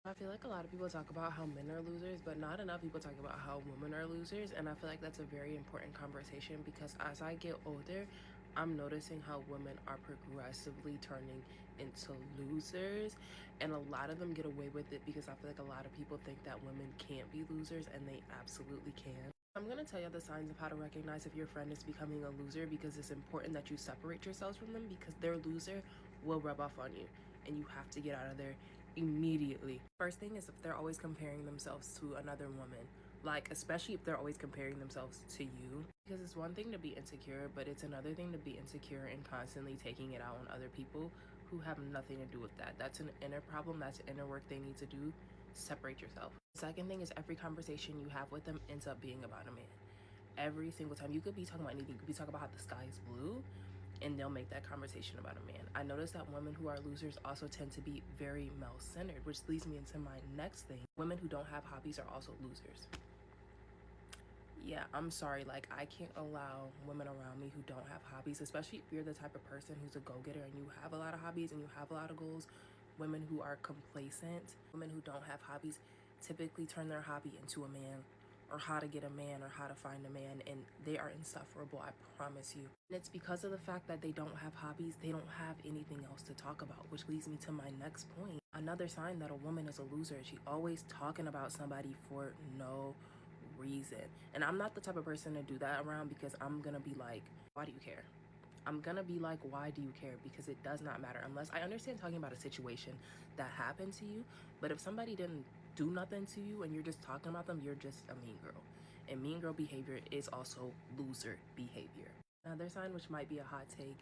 I feel like a lot of people talk about how men are losers, but not enough people talk about how women are losers. And I feel like that's a very important conversation because as I get older, I'm noticing how women are progressively turning into losers. And a lot of them get away with it because I feel like a lot of people think that women can't be losers, and they absolutely can. I'm going to tell you the signs of how to recognize if your friend is becoming a loser because it's important that you separate yourselves from them because their loser will rub off on you and you have to get out of there immediately. First thing is if they're always comparing themselves to another woman, like especially if they're always comparing themselves to you, because it's one thing to be insecure, but it's another thing to be insecure and constantly taking it out on other people who have nothing to do with that. That's an inner problem, that's inner work they need to do. Separate yourself. Second thing is every conversation you have with them ends up being about a man. Every single time. You could be talking about anything. You could be talking about how the sky is blue, and they'll make that conversation about a man. I notice that women who are losers also tend to be very male-centered, which leads me into my next thing. Women who don't have hobbies are also losers. Yeah, I'm sorry, like I can't allow women around me who don't have hobbies, especially if you're the type of person who's a go-getter and you have a lot of hobbies and you have a lot of goals. Women who are complacent, women who don't have hobbies typically turn their hobby into a man or how to get a man or how to find a man, and they are insufferable, I promise you. And it's because of the fact that they don't have hobbies, they don't have anything else to talk about, which leads me to my next point. Another sign that a woman is a loser is she always talking about somebody for no reason. And I'm not the type of person to do that around because I'm gonna be like, why do you care? I'm gonna be like, why do you care? Because it does not matter unless I understand talking about a situation that happened to you. But if somebody didn't do nothing to you and you're just talking about them, you're just a mean girl. And mean girl behavior is also loser behavior. Another sign, which might be a hot take,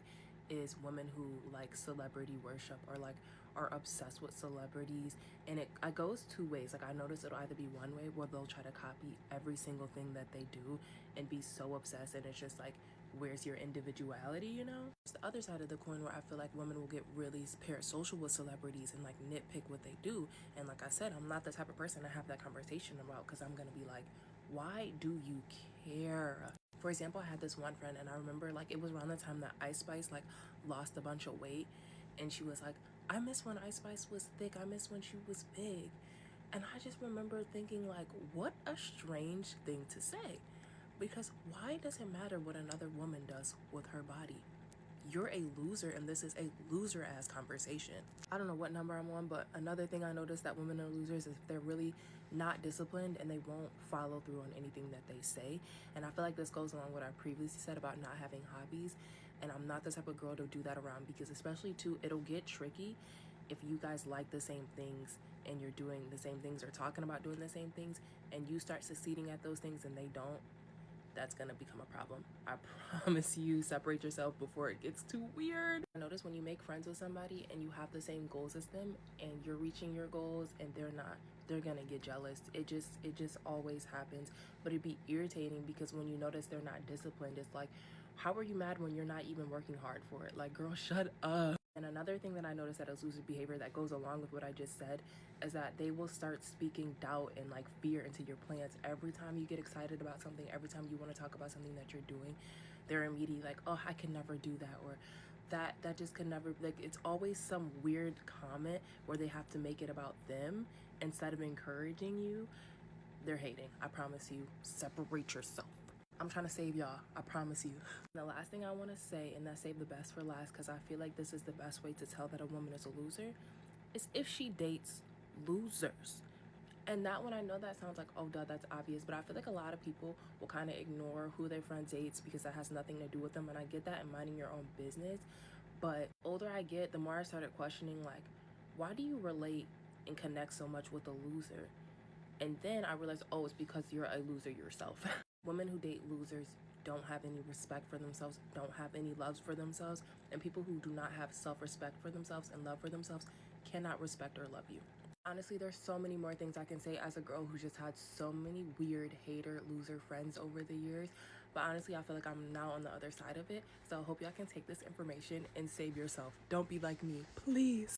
is women who like celebrity worship or like are obsessed with celebrities, and it goes two ways. Like I notice it'll either be one way where they'll try to copy every single thing that they do and be so obsessed, and it's just like, where's your individuality, you know? It's the other side of the coin where I feel like women will get really parasocial with celebrities and like nitpick what they do. And like I said, I'm not the type of person to have that conversation about because I'm gonna be like, why do you care? For example, I had this one friend and I remember like it was around the time that Ice Spice like lost a bunch of weight, and she was like, I miss when Ice Spice was thick, I miss when she was big. And I just remember thinking like, what a strange thing to say. Because why does it matter what another woman does with her body? You're a loser and this is a loser ass conversation. I don't know what number I'm on, but another thing I noticed that women are losers is if they're really not disciplined and they won't follow through on anything that they say. And I feel like this goes along with what I previously said about not having hobbies. And I'm not the type of girl to do that around because especially too, it'll get tricky if you guys like the same things and you're doing the same things or talking about doing the same things and you start succeeding at those things and they don't. That's gonna become a problem. I promise you, separate yourself before it gets too weird. I notice when you make friends with somebody and you have the same goals as them and you're reaching your goals and they're not, they're gonna get jealous. It just always happens. But it'd be irritating because when you notice they're not disciplined, it's like, how are you mad when you're not even working hard for it? Like, girl, shut up. And another thing that I noticed that is loser behavior that goes along with what I just said is that they will start speaking doubt and like fear into your plans. Every time you get excited about something, every time you want to talk about something that you're doing, they're immediately like, oh, I can never do that, or that just could never, like, it's always some weird comment where they have to make it about them instead of encouraging you. They're hating. I promise you, separate yourself. I'm trying to save y'all, I promise you. And the last thing I want to say, and that save the best for last because I feel like this is the best way to tell that a woman is a loser, is if she dates losers. And that one, I know that sounds like, oh, duh, that's obvious, but I feel like a lot of people will kind of ignore who their friend dates because that has nothing to do with them. And I get that in minding your own business. But the older I get, the more I started questioning, like, why do you relate and connect so much with a loser? And then I realized, oh, it's because you're a loser yourself. Women who date losers don't have any respect for themselves, don't have any love for themselves, and people who do not have self-respect for themselves and love for themselves cannot respect or love you. Honestly, there's so many more things I can say as a girl who just had so many weird hater loser friends over the years. But honestly, I feel like I'm now on the other side of it. So I hope y'all can take this information and save yourself. Don't be like me, please.